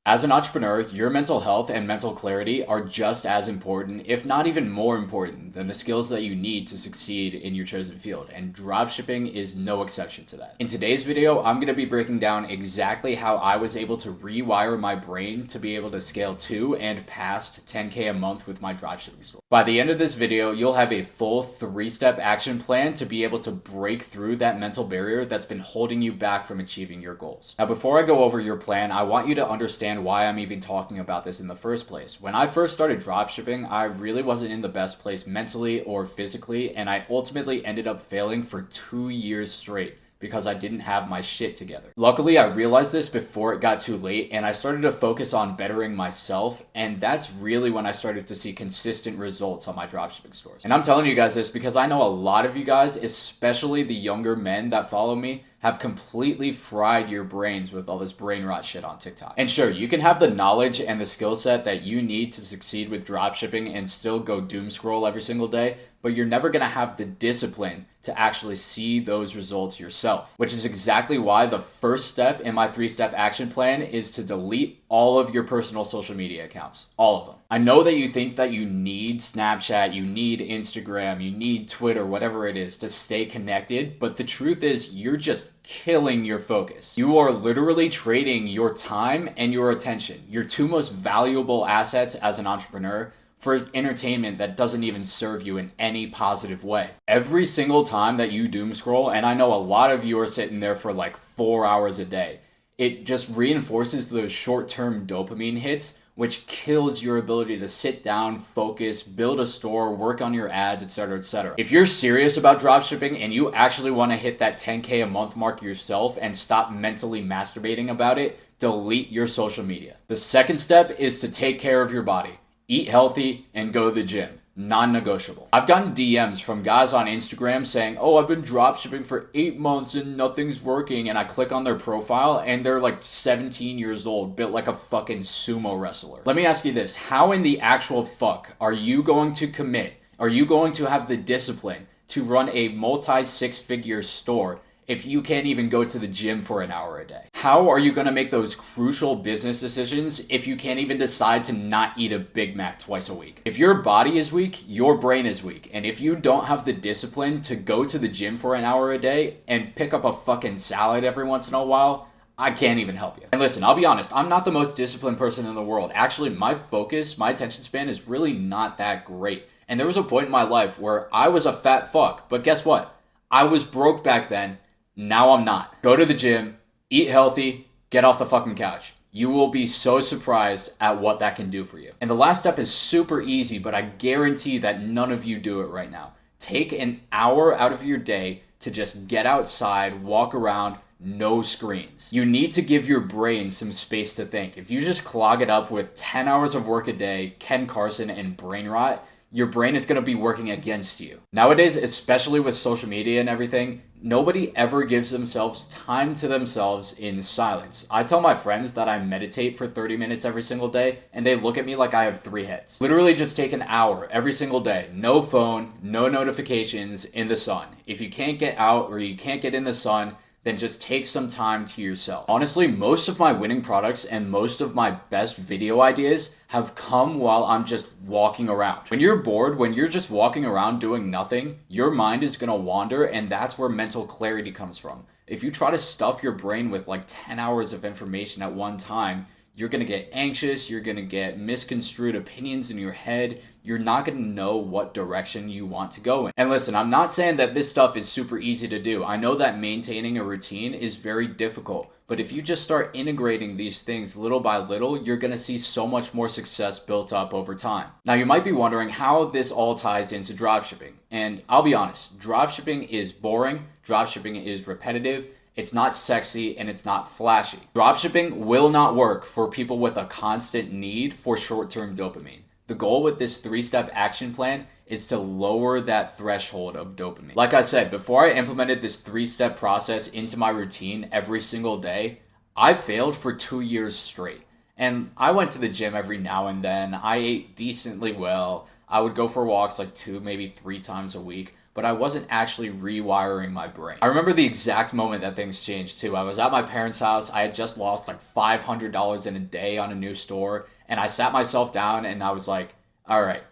As an entrepreneur, your mental health and mental clarity are just as important, if not even more important, than the skills that you need to succeed in your chosen field, and dropshipping is no exception to that. In today's video, I'm going to be breaking down exactly how I was able to rewire my brain to be able to scale to and past 10K a month with my dropshipping store. By the end of this video, you'll have a full 3-step action plan to be able to break through that mental barrier that's been holding you back from achieving your goals. Now, before I go over your plan, I want you to understand why I'm even talking about this in the first place. When I first started dropshipping, I really wasn't in the best place mentally or physically, and I ultimately ended up failing for 2 years straight because I didn't have my shit together. Luckily, I realized this before it got too late, and I started to focus on bettering myself, and that's really when I started to see consistent results on my dropshipping stores. And I'm telling you guys this because I know a lot of you guys, especially the younger men that follow me, have completely fried your brains with all this brain rot shit on TikTok. And sure, you can have the knowledge and the skill set that you need to succeed with dropshipping and still go doom scroll every single day, but you're never gonna have the discipline to actually see those results yourself. Which is exactly why the first step in my 3-step action plan is to delete all of your personal social media accounts. All of them. I know that you think that you need Snapchat, you need Instagram, you need Twitter, whatever it is, to stay connected, but the truth is you're just killing your focus. You are literally trading your time and your attention, your two most valuable assets as an entrepreneur, for entertainment that doesn't even serve you in any positive way. Every single time that you doom scroll, and I know a lot of you are sitting there for like 4 hours a day, it just reinforces those short-term dopamine hits, which kills your ability to sit down, focus, build a store, work on your ads, etc., etc. If you're serious about dropshipping and you actually want to hit that 10K a month mark yourself and stop mentally masturbating about it, delete your social media. The second step is to take care of your body. Eat healthy and go to the gym. Non-negotiable. I've gotten DMs from guys on Instagram saying, oh, I've been dropshipping for 8 months and nothing's working. And I click on their profile and they're like 17 years old, built like a fucking sumo wrestler. Let me ask you this. How in the actual fuck are you going to commit? Are you going to have the discipline to run a multi-6-figure store if you can't even go to the gym for an hour a day? How are you going to make those crucial business decisions if you can't even decide to not eat a Big Mac twice a week? If your body is weak, your brain is weak. And if you don't have the discipline to go to the gym for an hour a day and pick up a fucking salad every once in a while, I can't even help you. And listen, I'll be honest, I'm not the most disciplined person in the world. Actually, my focus, my attention span is really not that great. And there was a point in my life where I was a fat fuck. But guess what? I was broke back then. Now I'm not. Go to the gym, eat healthy, get off the fucking couch. You will be so surprised at what that can do for you. And the last step is super easy, but I guarantee that none of you do it right now. Take an hour out of your day to just get outside, walk around, no screens. You need to give your brain some space to think. If you just clog it up with 10 hours of work a day, Ken Carson, and brain rot, your brain is going to be working against you. Nowadays, especially with social media and everything, nobody ever gives themselves time to themselves in silence. I tell my friends that I meditate for 30 minutes every single day, and they look at me like I have 3 heads. Literally just take an hour every single day. No phone, no notifications, in the sun. If you can't get out or you can't get in the sun, then just take some time to yourself. Honestly, most of my winning products and most of my best video ideas have come while I'm just walking around. When you're bored, when you're just walking around doing nothing, your mind is gonna wander, and that's where mental clarity comes from. If you try to stuff your brain with like 10 hours of information at one time, you're gonna get anxious, you're gonna get misconstrued opinions in your head, you're not gonna know what direction you want to go in. And listen, I'm not saying that this stuff is super easy to do. I know that maintaining a routine is very difficult, but if you just start integrating these things little by little, you're gonna see so much more success built up over time. Now, you might be wondering how this all ties into dropshipping. And I'll be honest, dropshipping is boring, dropshipping is repetitive, it's not sexy, and it's not flashy. Dropshipping will not work for people with a constant need for short-term dopamine. The goal with this 3-step action plan is to lower that threshold of dopamine. Like I said, before I implemented this 3-step process into my routine every single day, I failed for 2 years straight. And I went to the gym every now and then. I ate decently well. I would go for walks like 2, maybe 3 times a week. but I wasn't actually rewiring my brain. I remember the exact moment that things changed too. I was at my parents' house. I had just lost like $500 in a day on a new store, and I sat myself down and I was like, all right,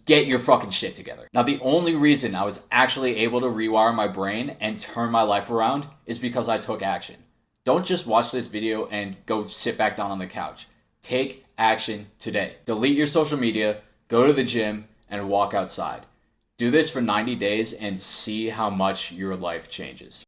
get your fucking shit together. Now, the only reason I was actually able to rewire my brain and turn my life around is because I took action. Don't just watch this video and go sit back down on the couch. Take action today. Delete your social media, go to the gym, and walk outside. Do this for 90 days and see how much your life changes.